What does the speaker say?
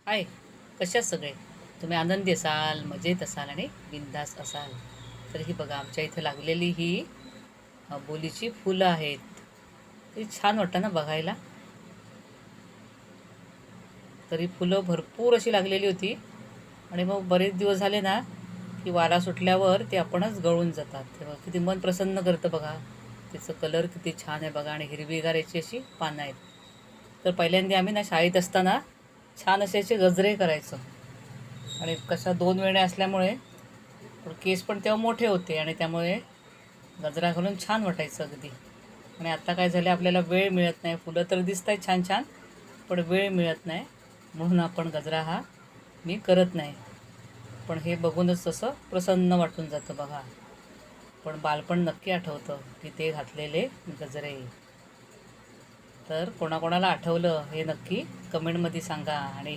हाय, कशा सगळे? तुम्ही आनंदी असाल, मजेत असाल आणि बिनधास्त असाल. तर ही बघा आमच्या इथे लागलेली ही बोलीची फुलं आहेत. ती छान वाटतं ना बघायला. तर ही फुलं भरपूर अशी लागलेली होती आणि मग बरेच दिवस झाले ना, की वारा सुटल्यावर ते आपणच गळून जातात. तेव्हा किती मन प्रसन्न करतं बघा. तिचं कलर किती छान आहे बघा आणि हिरवीगार याची अशी पानं आहेत. तर पहिल्यांदा आम्ही ना शाळेत असताना छान असे असे गजरे करायचो. आणि कशा 2 वेण्या असल्यामुळे पण केस पण तेव्हा मोठे होते आणि त्यामुळे गजरा घालून छान वाटायचं अगदी. आणि आता काय झालं आपल्याला वेळ मिळत नाही. फुलं तर दिसत आहेत छान छान, पण वेळ मिळत नाही. म्हणून आपण गजरा हा मी करत नाही. पण हे बघूनच तसं प्रसन्न वाटून जातं बघा. पण बालपण नक्की आठवतं की ते घातलेले गजरे. तर कोणाकोणाला आठवलं हे नक्की कमेंटमध्ये सांगा आणि